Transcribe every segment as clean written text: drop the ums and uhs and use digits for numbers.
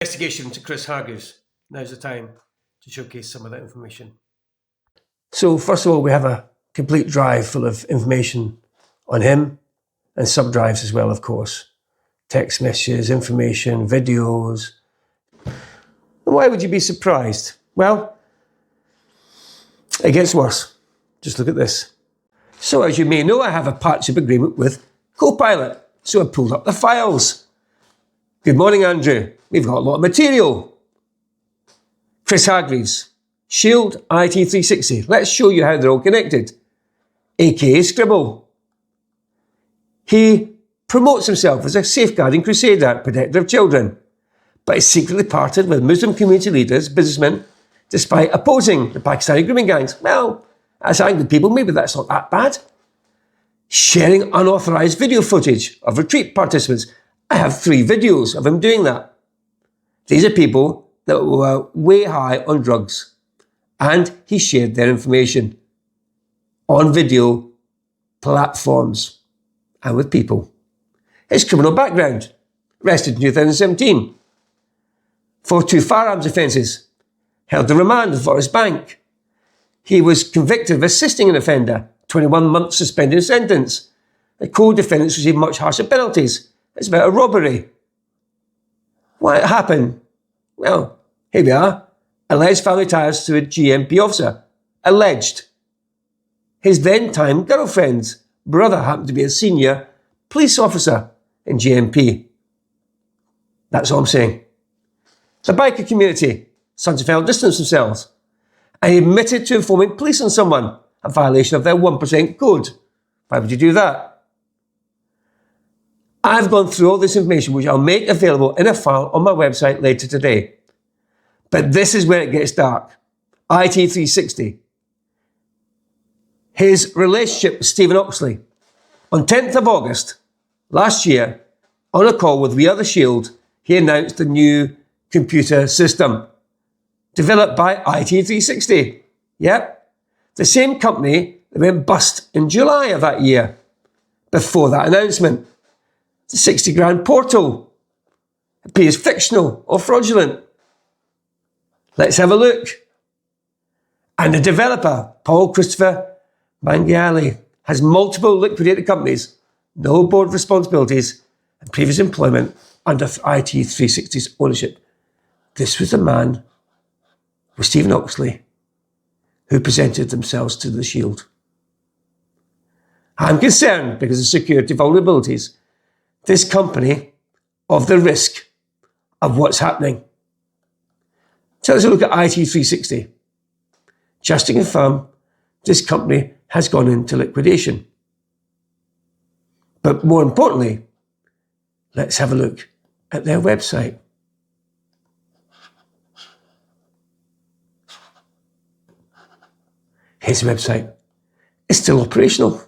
Investigation into Chris Hargreaves. Now's the time to showcase some of that information. So first of all, we have a complete drive full of information on him and sub-drives as well, of course. Text messages, information, videos. And why would you be surprised? Well, it gets worse. Just look at this. So as you may know, I have a partnership agreement with Copilot. So I pulled up the files. Good morning, Andrew. We've got a lot of material. Chris Hargreaves, Shield IT 360. Let's show you how they're all connected. AKA Scribble. He promotes himself as a safeguarding crusader, protector of children, but is secretly partnered with Muslim community leaders, businessmen, despite opposing the Pakistani grooming gangs. Well, as angry people, maybe that's not that bad. Sharing unauthorized video footage of retreat participants. I have 3 videos of him doing that. These are people that were way high on drugs, and he shared their information on video platforms and with people. His criminal background: arrested in 2017 for 2 firearms offences, held in remand in Forest Bank. He was convicted of assisting an offender, 21-month suspended sentence. The co-defendants received much harsher penalties. It's about a robbery. Why it happened? Well, here we are. Alleged family ties to a GMP officer. Alleged. His then-time girlfriend's brother happened to be a senior police officer in GMP. That's all I'm saying. The biker community. Sons of Hell distanced themselves and admitted to informing police on someone, a violation of their 1% code. Why would you do that? I've gone through all this information, which I'll make available in a file on my website later today. But this is where it gets dark. IT 360. His relationship with Stephen Oxley. On 10th of August last year, on a call with We Are the Shield, he announced a new computer system developed by IT 360. Yep, the same company that went bust in July of that year. Before that announcement, the 60 grand portal appears fictional or fraudulent. Let's have a look. And the developer, Paul Christopher Mangiali, has multiple liquidated companies, no board responsibilities, and previous employment under IT 360's ownership. This was the man with Stephen Oxley who presented themselves to the Shield. I'm concerned because of security vulnerabilities. This company of the risk of what's happening. So let's look at IT 360. Just to confirm, this company has gone into liquidation. But more importantly, let's have a look at their website. His website is still operational.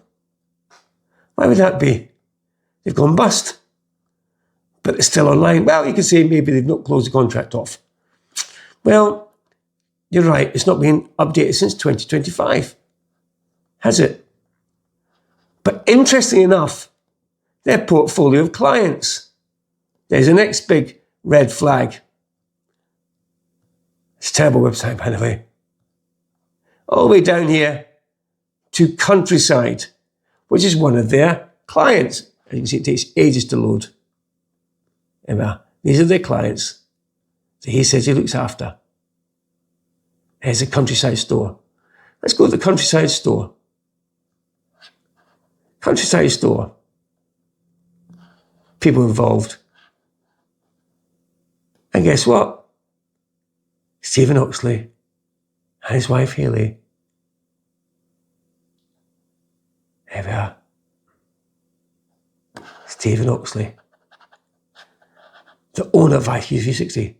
Why would that be? They've gone bust, but it's still online. Well, you could say maybe they've not closed the contract off. Well, you're right. It's not been updated since 2025, has it? But interestingly enough, their portfolio of clients, there's the next big red flag. It's a terrible website, by the way. All the way down here to Countryside, which is one of their clients. As you can see, it takes ages to load. These are their clients that he says he looks after. There's a Countryside store. Let's go to the Countryside store. Countryside store. People involved. And guess what? Stephen Oxley and his wife Hayley. There we are. Stephen Oxley, the owner of IT 360,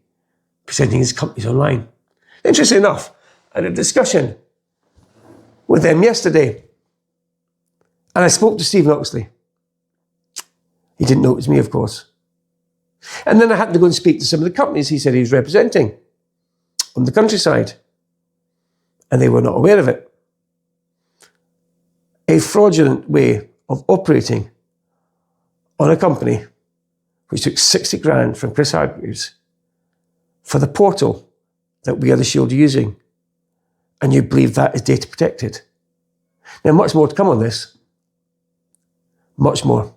presenting his companies online. Interesting enough, I had a discussion with them yesterday, and I spoke to Stephen Oxley. He didn't know it was me, of course. And then I happened to go and speak to some of the companies he said he was representing on the Countryside, and they were not aware of it. A fraudulent way of operating on a company which took 60 grand from Chris Hargreaves for the portal that We Are the Shield are using, and you believe that is data protected. Now, much more to come on this. Much more.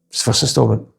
It's the first installment.